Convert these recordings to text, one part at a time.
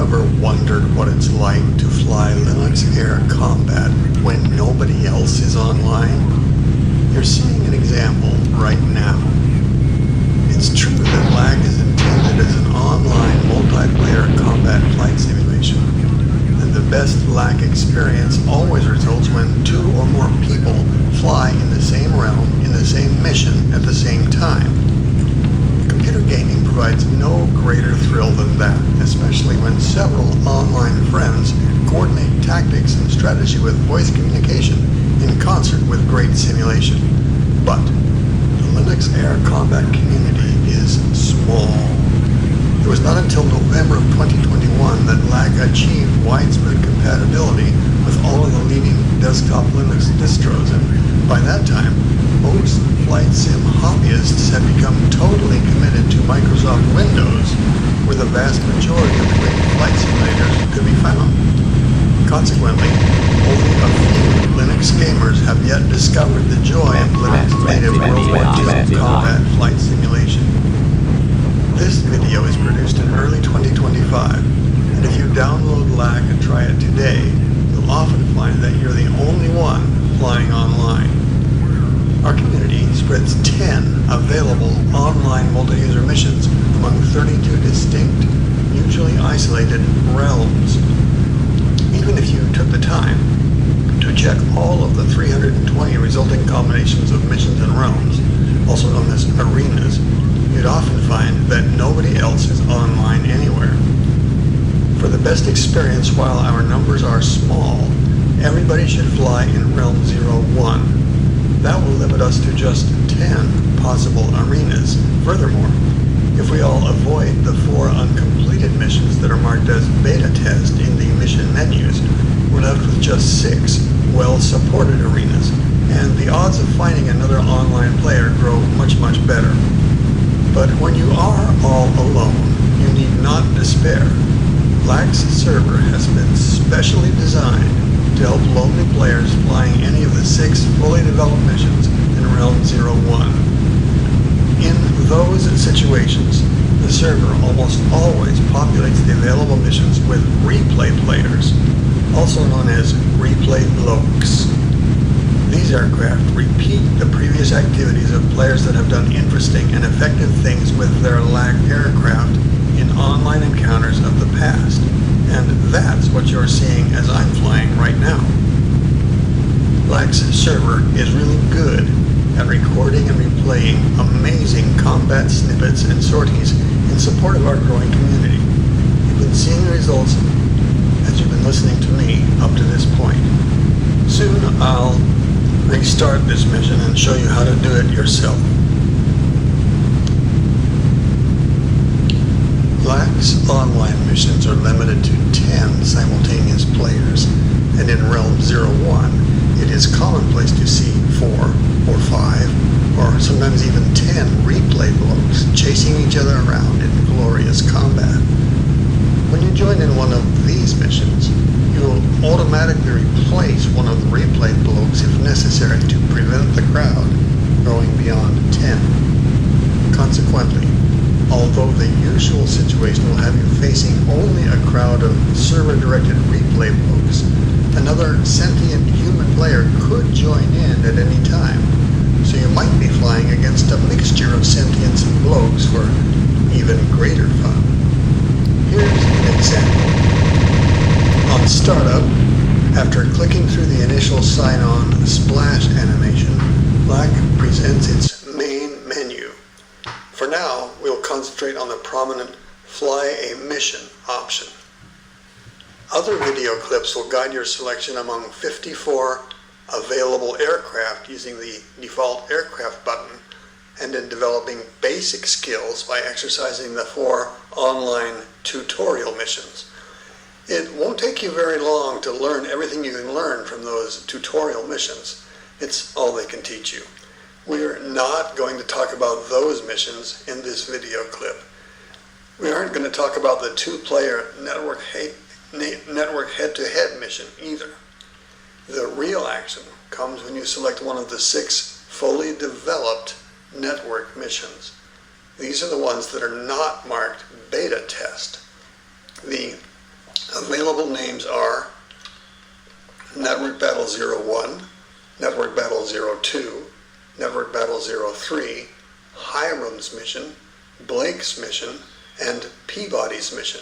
ever wondered what it's like to fly Linux Air Combat when nobody else is online? You're seeing an example right now. It's true that LAC is intended as an online multiplayer combat flight simulation, and the best LAC experience always results when two or more people fly in the same realm, in the same mission, at the same time. Computer gaming provides no greater thrill than that, especially when several online friends coordinate tactics and strategy with voice communication in concert with great simulation. But the Linux Air Combat community is small. It was not until November of 2021 that LAC achieved widespread compatibility with all of the leading desktop Linux distros, and by that time, most flight sim hobbyists had become totally committed to Microsoft Windows, where the vast majority of the great flight simulators could be found. Consequently, only a few Linux gamers have yet discovered the joy of Linux native World War II combat flight simulation. This video is produced in early 2025, and if you download LAC and try it today, you'll often find that you're the only one flying online. Our community spreads 10 available online multi-user missions among 32 distinct, mutually isolated realms. Even if you took the time to check all of the 320 resulting combinations of missions and realms, also known as arenas, you'd often find that nobody else is online anywhere. For the best experience, while our numbers are small, everybody should fly in Realm 01. That will limit us to just 10 possible arenas. Furthermore, if we all avoid the 4 uncompleted missions that are marked as beta test in the mission menus, we're left with just 6 well-supported arenas, and the odds of finding another online player grow much better. But when you are all alone, you need not despair. LAC's server has been specially designed to help lonely players flying any of the 6 fully developed missions in Realm 01. In those situations, the server almost always populates the available missions with replay players, also known as replay blokes. These aircraft repeat the previous activities of players that have done interesting and effective things with their LAC aircraft in online encounters of the past. And that's what you're seeing as I'm flying right now. LAC's server is really good at recording and replaying amazing combat snippets and sorties in support of our growing community. You've been seeing the results as you've been listening to me up to this point. Soon I'll restart this mission and show you how to do it yourself. LAC's online missions are limited to 10 simultaneous players, and in Realm 01, it is commonplace to see 4 or 5, or sometimes even 10 replay blokes chasing each other around in glorious combat. When you join in one of these missions, you'll automatically replace one of the replay blokes if necessary to prevent the crowd growing beyond 10. Consequently, although the usual situation will have you facing only a crowd of server-directed replay blokes, another sentient human player could join in at any time, so you might be flying against a mixture of sentients and blokes for even greater fun. Here's an example. On startup, after clicking through the initial sign-on splash animation, LAC presents its main menu. For now, we'll concentrate on the prominent Fly a Mission option. Other video clips will guide your selection among 54 available aircraft using the default aircraft button, and in developing basic skills by exercising the 4 online tutorial missions. It won't take you very long to learn everything you can learn from those tutorial missions. It's all they can teach you. We're not going to talk about those missions in this video clip. We aren't going to talk about the 2-player network head-to-head mission either. The real action comes when you select one of the 6 fully developed network missions. These are the ones that are not marked beta test. The Available names are Network Battle 01, Network Battle 02, Network Battle 03, Hiram's mission, Blake's mission, and Peabody's mission.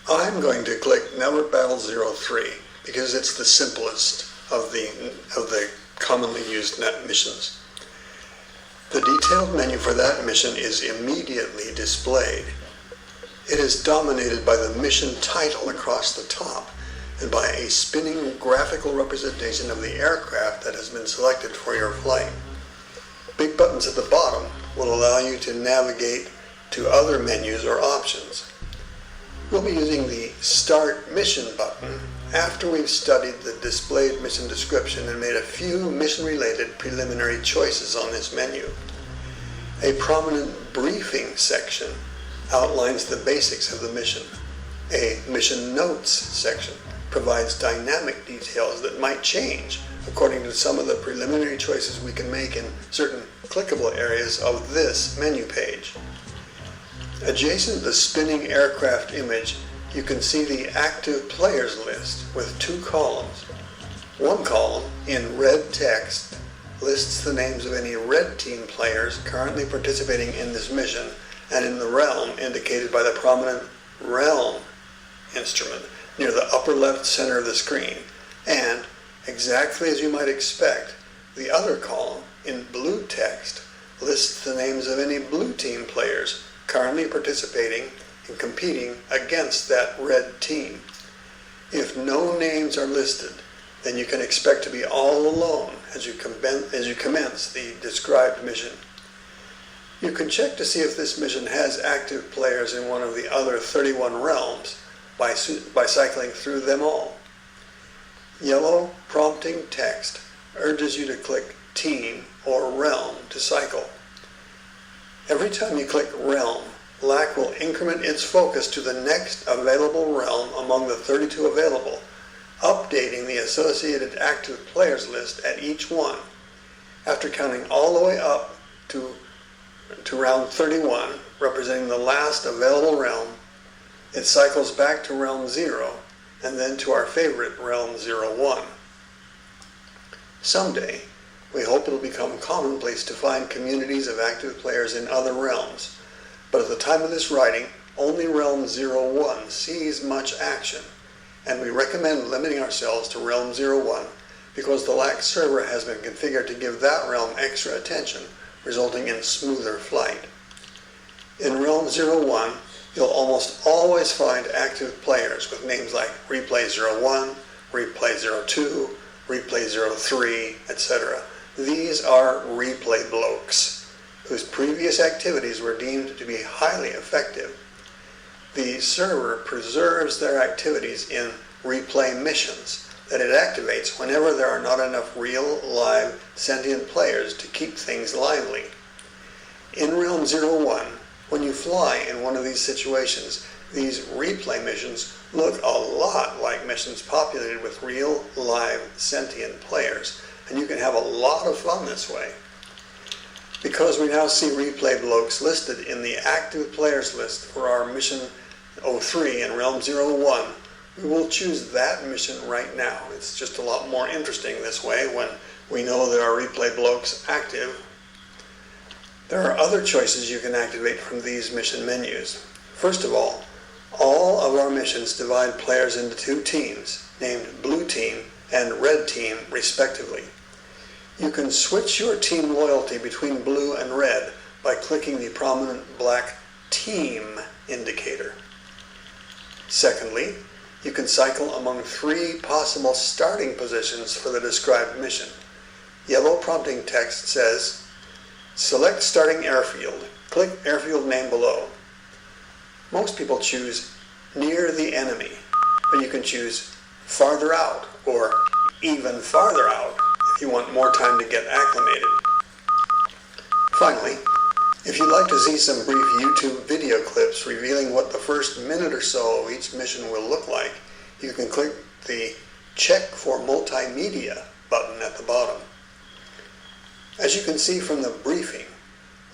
I'm going to click Network Battle 03 because it's the simplest of the commonly used net missions. The detailed menu for that mission is immediately displayed. It is dominated by the mission title across the top and by a spinning graphical representation of the aircraft that has been selected for your flight. Big buttons at the bottom will allow you to navigate to other menus or options. We'll be using the Start Mission button after we've studied the displayed mission description and made a few mission-related preliminary choices on this menu. A prominent briefing section outlines the basics of the mission. A mission notes section provides dynamic details that might change according to some of the preliminary choices we can make in certain clickable areas of this menu page. Adjacent to the spinning aircraft image, you can see the active players list with two columns. One column, in red text, lists the names of any red team players currently participating in this mission and in the realm indicated by the prominent realm instrument near the upper left center of the screen. And, exactly as you might expect, the other column, in blue text, lists the names of any blue team players currently participating and competing against that red team. If no names are listed, then you can expect to be all alone as you commence the described mission. You can check to see if this mission has active players in one of the other 31 realms by cycling through them all. Yellow prompting text urges you to click Team or Realm to cycle. Every time you click Realm, LAC will increment its focus to the next available realm among the 32 available, updating the associated active players list at each one. After counting all the way up to round 31, representing the last available realm, it cycles back to realm 0 and then to our favorite realm 01. Someday, we hope it'll become commonplace to find communities of active players in other realms, but at the time of this writing, only realm 01 sees much action, and we recommend limiting ourselves to realm 01 because the LAC server has been configured to give that realm extra attention, resulting in smoother flight. In realm 01, you'll almost always find active players with names like Replay 01, Replay 02, Replay 03, etc. These are replay blokes, whose previous activities were deemed to be highly effective. The server preserves their activities in replay missions that it activates whenever there are not enough real, live, sentient players to keep things lively. In Realm 01, when you fly in one of these situations, these replay missions look a lot like missions populated with real, live, sentient players, and you can have a lot of fun this way. Because we now see replay blokes listed in the active players list for our mission 03 in Realm 01, we will choose that mission right now. It's just a lot more interesting this way when we know there are replay blokes active. There are other choices you can activate from these mission menus. First of all of our missions divide players into two teams, named Blue Team and Red Team, respectively. You can switch your team loyalty between blue and red by clicking the prominent black Team indicator. Secondly, you can cycle among 3 possible starting positions for the described mission. Yellow prompting text says, select starting airfield. Click airfield name below. Most people choose near the enemy, but you can choose farther out or even farther out if you want more time to get acclimated. Finally, if you'd like to see some brief YouTube video clips revealing what the first minute or so of each mission will look like, you can click the Check for Multimedia button at the bottom. As you can see from the briefing,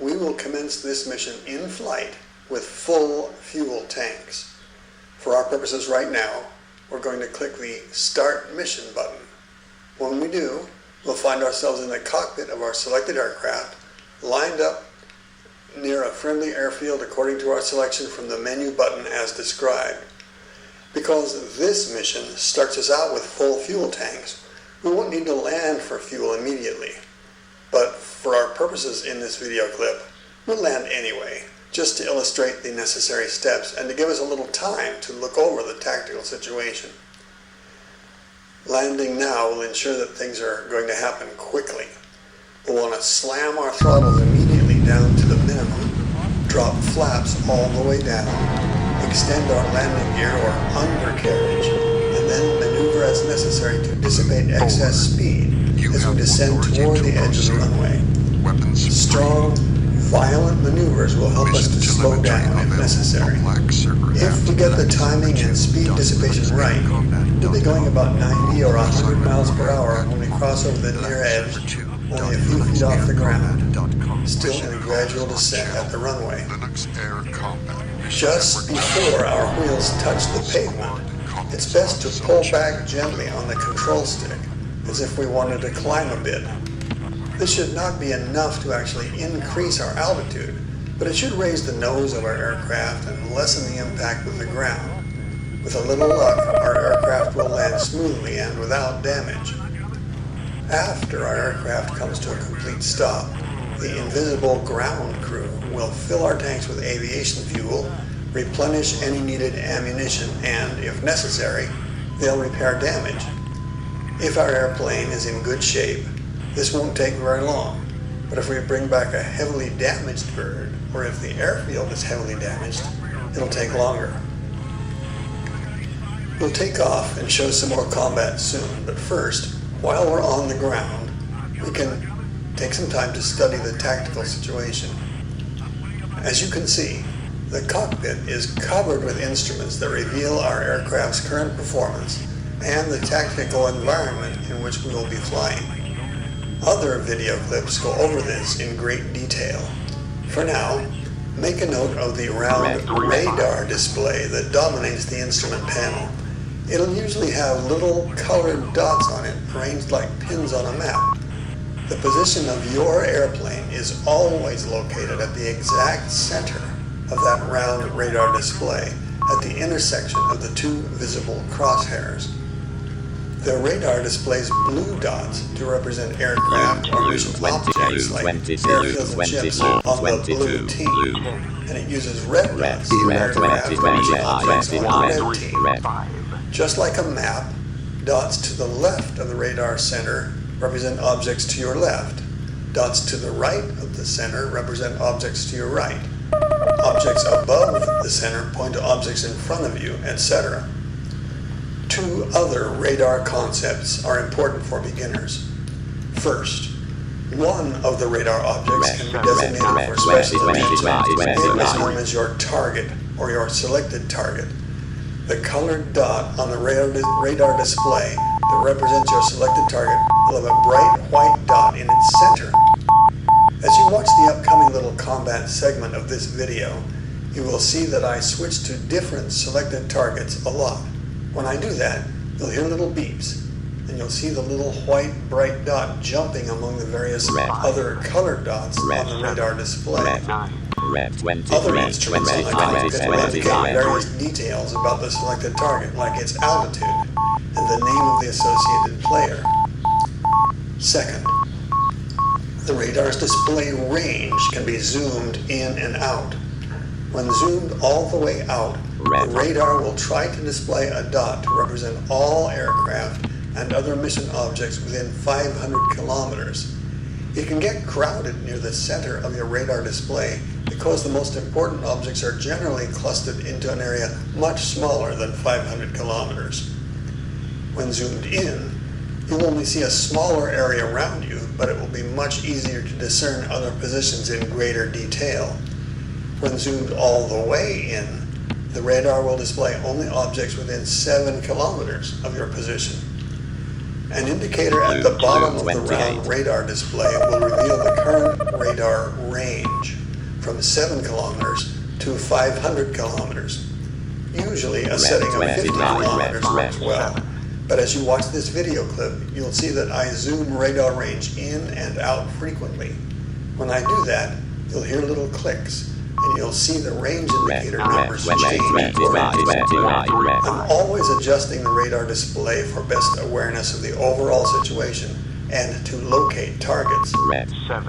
we will commence this mission in flight with full fuel tanks. For our purposes right now, we're going to click the Start Mission button. When we do, we'll find ourselves in the cockpit of our selected aircraft, lined up near a friendly airfield according to our selection from the menu button as described. Because this mission starts us out with full fuel tanks, we won't need to land for fuel immediately. But for our purposes in this video clip, we'll land anyway, just to illustrate the necessary steps and to give us a little time to look over the tactical situation. Landing now will ensure that things are going to happen quickly. We'll want to slam our throttles immediately down to the minimum, drop flaps all the way down, extend our landing gear or undercarriage, and then maneuver as necessary to dissipate excess speed as we descend toward the edge of the runway. Strong, violent maneuvers will help us to slow down if necessary. If we get the timing and speed dissipation right, we'll be going about 90 or 100 miles per hour when we cross over the near edge, only a few feet off the ground, still in a gradual descent at the runway. Just before our wheels touch the pavement, it's best to pull back gently on the control stick, as if we wanted to climb a bit. This should not be enough to actually increase our altitude, but it should raise the nose of our aircraft and lessen the impact with the ground. With a little luck, our aircraft will land smoothly and without damage. After our aircraft comes to a complete stop, the invisible ground crew will fill our tanks with aviation fuel, replenish any needed ammunition, and, if necessary, they'll repair damage. If our airplane is in good shape, this won't take very long, but if we bring back a heavily damaged bird, or if the airfield is heavily damaged, it'll take longer. We'll take off and show some more combat soon, but first, while we're on the ground, we can take some time to study the tactical situation. As you can see, the cockpit is covered with instruments that reveal our aircraft's current performance and the tactical environment in which we will be flying. Other video clips go over this in great detail. For now, make a note of the round radar display that dominates the instrument panel. It'll usually have little colored dots on it, arranged like pins on a map. The position of your airplane is always located at the exact center of that round radar display, at the intersection of the two visible crosshairs. The radar displays blue dots to represent aircraft or mission objects like airfields and ships on the blue team, and it uses red dots for aircraft or mission objects on the red team. Just like a map, dots to the left of the radar center represent objects to your left. Dots to the right of the center represent objects to your right. Objects above the center point to objects in front of you, etc. Two other radar concepts are important for beginners. First, one of the radar objects can be designated for special attention. It is known as your target or your selected target. The colored dot on the radar display that represents your selected target will have a bright white dot in its center. As you watch the upcoming little combat segment of this video, you will see that I switch to different selected targets a lot. When I do that, you'll hear little beeps, and you'll see the little white bright dot jumping among the various other colored dots on the radar display. Other instruments on the cockpit will indicate various details about the selected target, like its altitude and the name of the associated player. Second, the radar's display range can be zoomed in and out. When zoomed all the way out, the radar will try to display a dot to represent all aircraft and other mission objects within 500 kilometers. It can get crowded near the center of your radar display because the most important objects are generally clustered into an area much smaller than 500 kilometers. When zoomed in, you will only see a smaller area around you, but it will be much easier to discern other positions in greater detail. When zoomed all the way in, the radar will display only objects within 7 kilometers of your position. An indicator at the bottom of the round radar display will reveal the current radar range from 7 kilometers to 500 kilometers. Usually a setting of 50 kilometers works well, but as you watch this video clip, you'll see that I zoom radar range in and out frequently. When I do that, you'll hear little clicks, and you'll see the range indicator numbers change accordingly. I'm always adjusting the radar display for best awareness of the overall situation and to locate targets.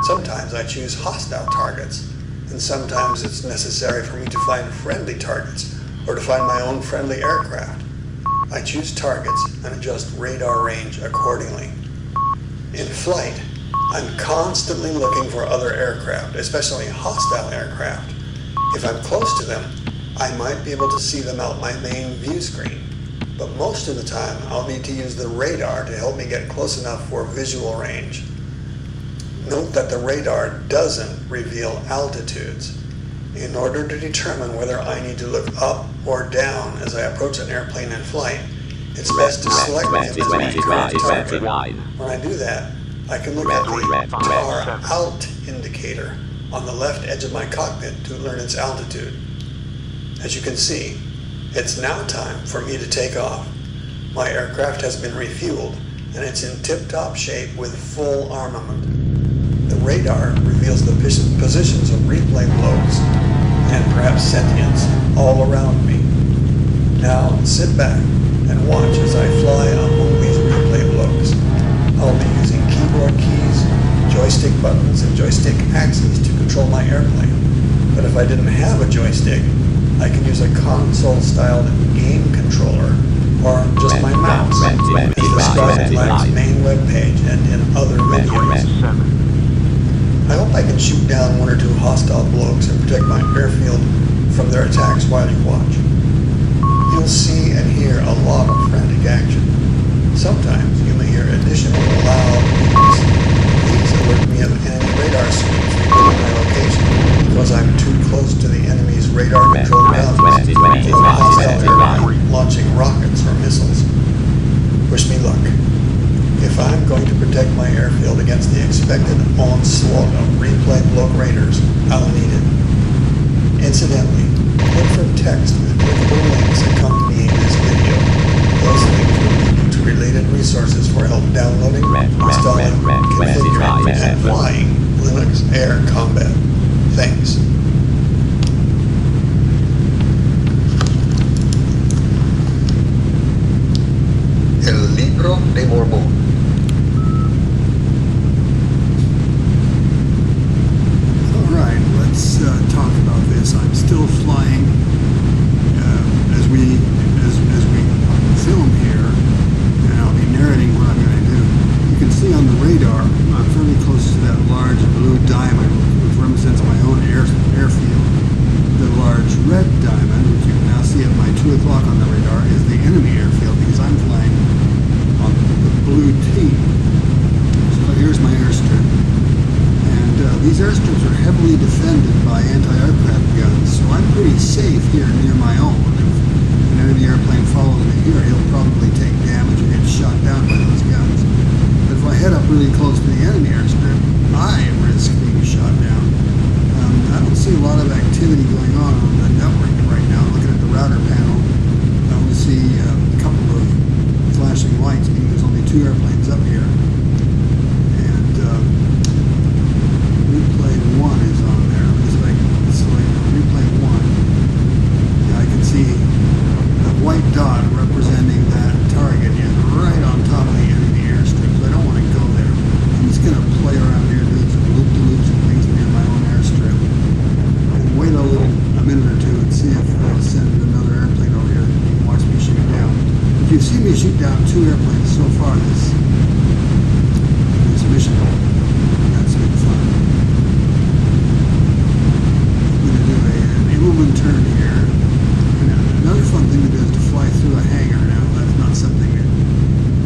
Sometimes I choose hostile targets, and sometimes it's necessary for me to find friendly targets or to find my own friendly aircraft. I choose targets and adjust radar range accordingly. In flight, I'm constantly looking for other aircraft, especially hostile aircraft. If I'm close to them, I might be able to see them out my main view screen, but most of the time I'll need to use the radar to help me get close enough for visual range. Note that the radar doesn't reveal altitudes. In order to determine whether I need to look up or down as I approach an airplane in flight, it's best to select him as my current target. When I do that, I can look at the tar alt indicator on the left edge of my cockpit to learn its altitude. As you can see, it's now time for me to take off. My aircraft has been refueled and it's in tip-top shape with full armament. The radar reveals the positions of replay blows and perhaps sentients all around me. Now sit back and watch as I fly among these replay blows. I'll be using keyboard keys, joystick buttons, and joystick axes to control my airplane. But if I didn't have a joystick, I can use a console-styled game controller or just my mouse, as described in LAC's main webpage and in other videos. I hope I can shoot down one or two hostile blokes and protect my airfield from their attacks while you watch. You'll see and hear a lot of frantic action. Sometimes you may hear additional loud beeps. These alert me of enemy radar screens revealing my location because I'm too close to the enemy's radar-controlled ground or hostile aircraft launching rockets or missiles. Wish me luck. If I'm going to protect my airfield against the expected onslaught of replay bloke raiders, I'll need it. Incidentally, look for text with clickable links accompanying this video. Those links will lead you to related resources for help downloading, installing, configuring, and flying Linux Air Combat. Thanks. El Libro de Mormón. Let's talk about this. I'm still flying as we film here, and I'll be narrating what I'm going to do. You can see on the radar I'm fairly close to that large blue diamond, which represents my own airfield. The large red diamond, which you can now see at my 2 o'clock on the radar, is the enemy airfield because I'm flying on the blue T. So here's my airstrip. These airstrips are heavily defended by anti-aircraft guns, so I'm pretty safe here near my own. If an enemy airplane follows me here, he'll probably take damage or get shot down by those guns. But if I head up really close to the enemy airstrip, I risk being shot down. I don't see a lot of activity going on the network right now. Looking at the router panel, I only see a couple of flashing lights, meaning there's only 2 airplanes up here. Replay 1 is on there. It's like replay 1. Yeah, I can see the white dot representing that target is right on top of the enemy airstrip. So I don't want to go there. I'm just going to play around here, doing some loop-de-loops and things near my own airstrip. And wait a minute or two and see if they'll send another airplane over here that you can watch me shoot down. If you've seen me shoot down 2 airplanes so far this mission, that's been fun. Woman turn here. And another fun thing to do is to fly through a hangar. Now, that's not something that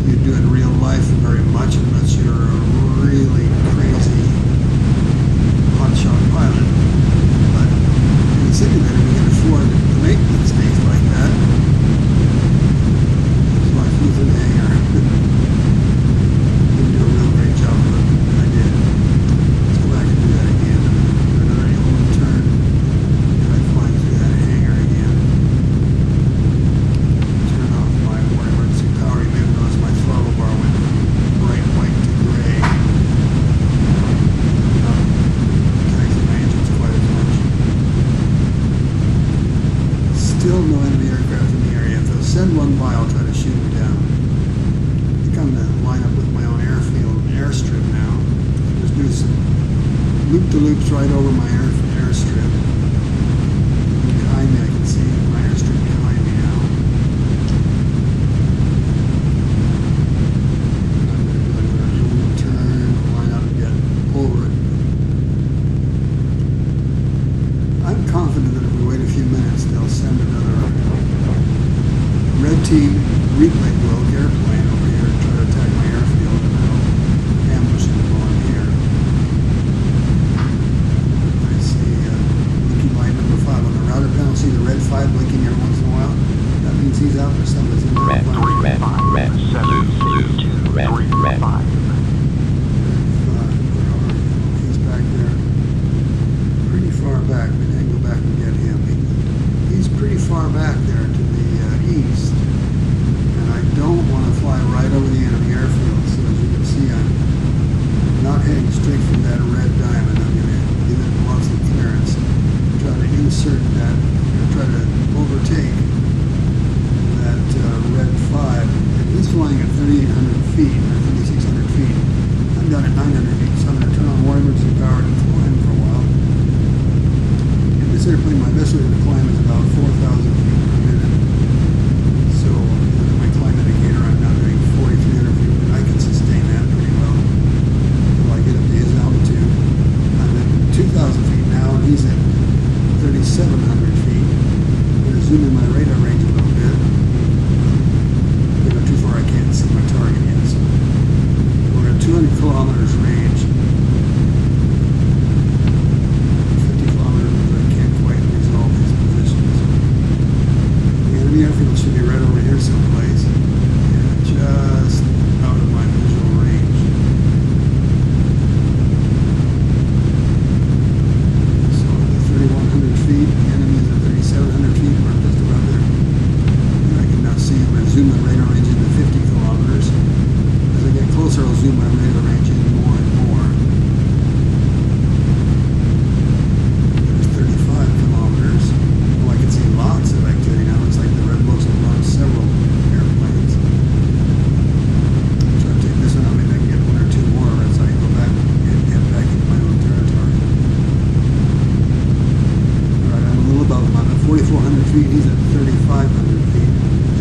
you do in real life very much unless you're a really crazy hotshot pilot. But in the simulator, we can afford to make mistakes like that. So I flew through the hangar. Still no enemy aircraft in the area. If they'll send one by, I'll try to shoot them down. I think I'm going to line up with my own airstrip now. Just do some loop-to-loops right over my airstrip. Behind me, I can see my airstrip behind me now. I'm going to do a little turn, line up and get over it. I'm confident that if we wait a few minutes, they'll send another red team replay bloke airplane over here to try to attack my airfield, and I'll ambush them while I'm here. I see blinking light number 5 on the router panel. See the red 5 blinking every once in a while? That means he's out for something. Red, red, red, blue, blue, red, red. He's back there. Pretty far back. We can go back and get him. He's pretty far back there to the east. And I don't want to fly right over the enemy airfield. So as you can see, I'm not heading straight for that red diamond. I'm going to give it lots of clearance. Try to insert that, try to overtake that red 5. And he's flying at 3,800 feet, or 3,600 feet. I'm down at 900 feet, so I'm going to turn on more emergency power to fly him for a while. In this airplane, my best rate of climb is about 4,000 feet per minute. So, with my climb indicator, I'm now doing 4,300 feet, and I can sustain that pretty well until I get up to his altitude. I'm at 2,000 feet now, and he's at 3,700 feet. I'm going to zoom in my radar range a little bit. If I go too far, I can't see my target yet. So we're at 200 kilometers range. 50 kilometers, I can't quite resolve his positions. The enemy airfield should be right over here someplace. Yeah, just out of my visual range. So at 3,100 feet, the enemy is at 3,700 feet. We're just about there. And I can now see him. I zoom my radar range into 50 kilometers. As I get closer, I'll zoom my radar range in more and more. There's 35 kilometers. Oh, I can see lots of activity now. Looks like the red boats have launched several airplanes. Try to take this one out. Maybe I can get one or two more as I go back and head back into my own territory. Alright, I'm a little above him. I'm at 4,400 feet. He's at 3,500 feet.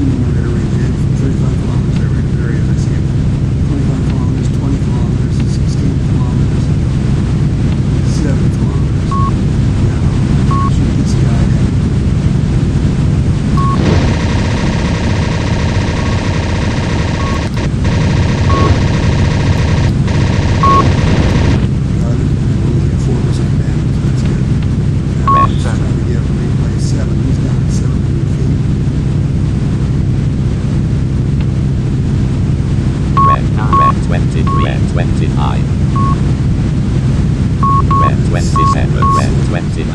Zooming my radar range in from 35 kilometers there he is. I see him. 25 kilometers, 20 kilometers, 16 kilometers, 7 kilometers. Now, shoot this guy in. Got it. We're losing 4% damage. That's good. Now, just trying to get replay 7. He's down at 700 feet. Red 20, red 25. Red 27, red 29,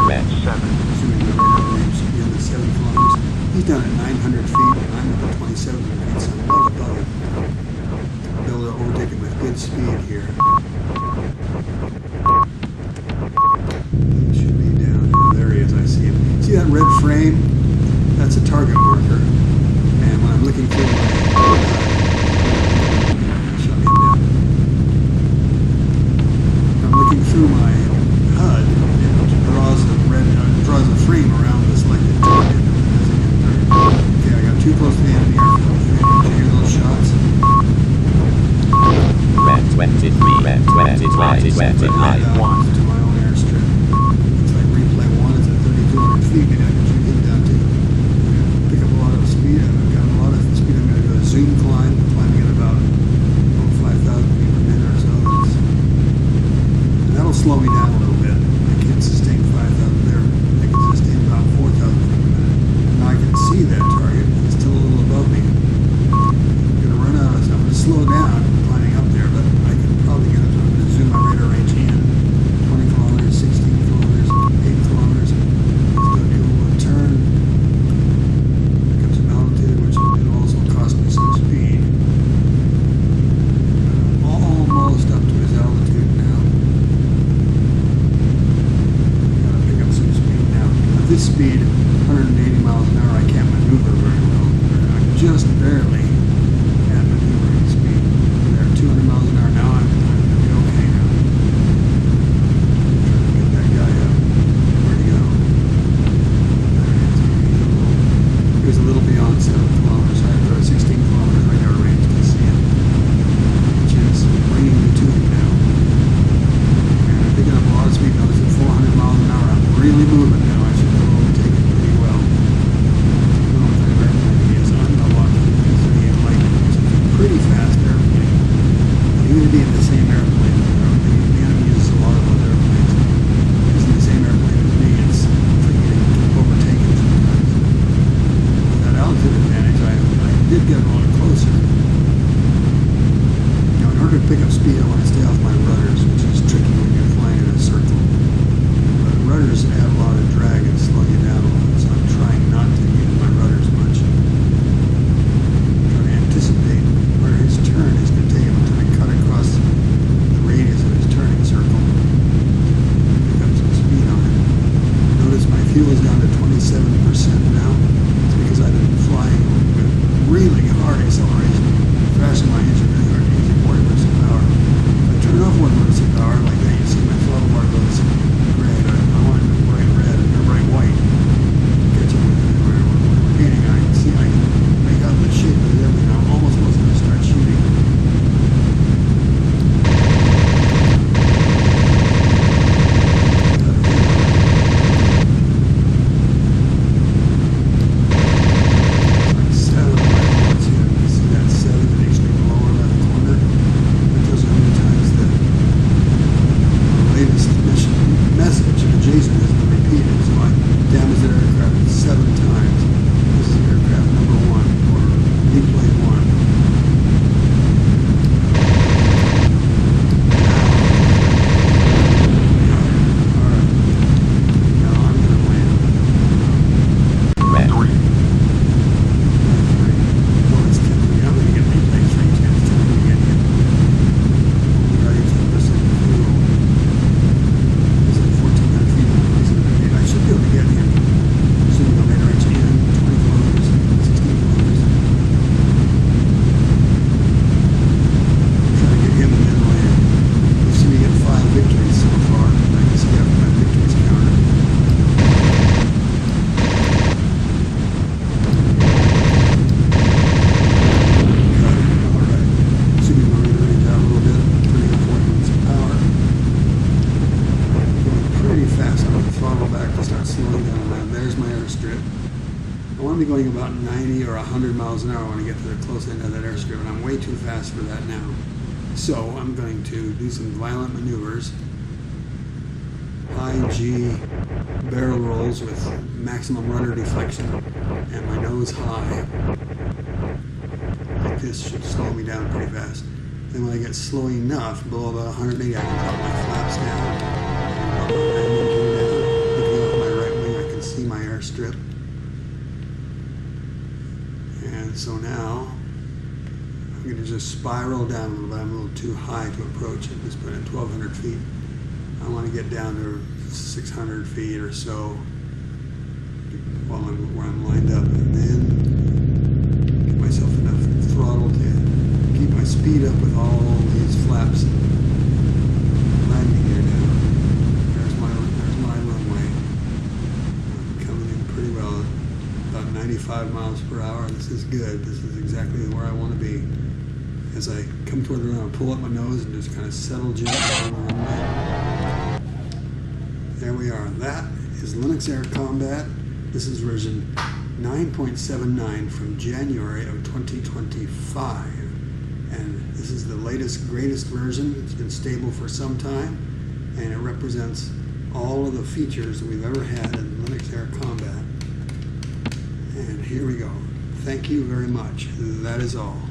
red 7. Assuming the radar range should be in the 7 kilometers. He's down at 900 feet, and I'm up at 2,700 feet, so I'm well above him. I'll be able to overtake him with good speed here. He should be down. There he is, I see him. See that red frame? That's a target marker. And when I'm looking through my shut me down. I'm looking through my HUD, it draws a frame around the selected target. Okay, I got too close to the enemy airfield. Did you hear those shots? Red 23, red 20, red 29. To my own airstrip. It's like replay 1 is at 3,200 feet. Maybe I can shoot him down too. Pick up a lot of speed. I've got a lot of speed. I'm going to do a zoom climb, climbing at about 5,000 feet per minute or so. And that'll slow me down a little bit. I can't sustain 5,000 there. I can sustain about 4,000 feet per minute. Now I can see that target. It's still a little above me. I'm going to run out of so I'm going to slow down climbing up there, but I can probably get up to it. I'm going to zoom my radar range in. this speed, 180 miles an hour, I can't maneuver very well. I'm just barely at maneuvering speed. There, 200 miles an hour now, I'm going to be okay now. Trying to get that guy up. Where'd he go? There he is. He was a little beyond 7 kilometers. I had 16 kilometers radar range to see him, which is bringing me to him now. And I'm picking up a lot of speed. Notice at 400 miles an hour, I'm really moving now. I should be able to overtake it pretty well. I don't know what type of airplane he is. I'm not watching the P-38 Lightning, which is a pretty fast airplane. But he would be in the same airplane. The enemy uses a lot of those airplanes. He's in the same airplane as me. It's tricky to overtake him sometimes. With that altitude advantage, I did get a lot closer. Now, in order to pick up speed, I want to stay off my rudders, which is tricky when you're flying in a circle. But rudders add a lot of drag and slow you down a lot, so I'm trying not to use my rudders much. I'm trying to anticipate where his turn is going to take him. I'm trying to cut across the radius of his turning circle. Pick up some speed on it. Notice my fuel is down to 27% now. It's because I've been flying with really hard acceleration, crashing my engine really hard, using 40% power. If I turn off 1% power like that, you see my throttle bar goes gray. I want it to bright red or bright white. Catch up with it. We're gaining. I can see I can make out the shape of everything. I'm almost going to start shooting. Going about 90 or 100 miles an hour when I get to the close end of that airstrip, and I'm way too fast for that now. So I'm going to do some violent maneuvers, high G barrel rolls with maximum rudder deflection, and my nose high. Like this should slow me down pretty fast. Then when I get slow enough, below about 180, I can drop my flaps down. And drop my landing gear down. Looking off my right wing, I can see my airstrip. And so now I'm going to just spiral down a little bit. I'm a little too high to approach it. Just put it at 1,200 feet. I want to get down to 600 feet or so while where I'm lined up, and then give myself enough throttle to keep my speed up with all these flaps and landing gear down. There's my runway. I'm coming in pretty well. About 95 miles per hour. This is good. This is exactly where I want to be. As I come toward the ground, I pull up my nose and just kind of settle gently on the runway. There we are. That is Linux Air Combat. This is version 9.79 from January of 2025. And this is the latest, greatest version. It's been stable for some time, and it represents all of the features that we've ever had in Linux Air Combat. And here we go. Thank you very much. That is all.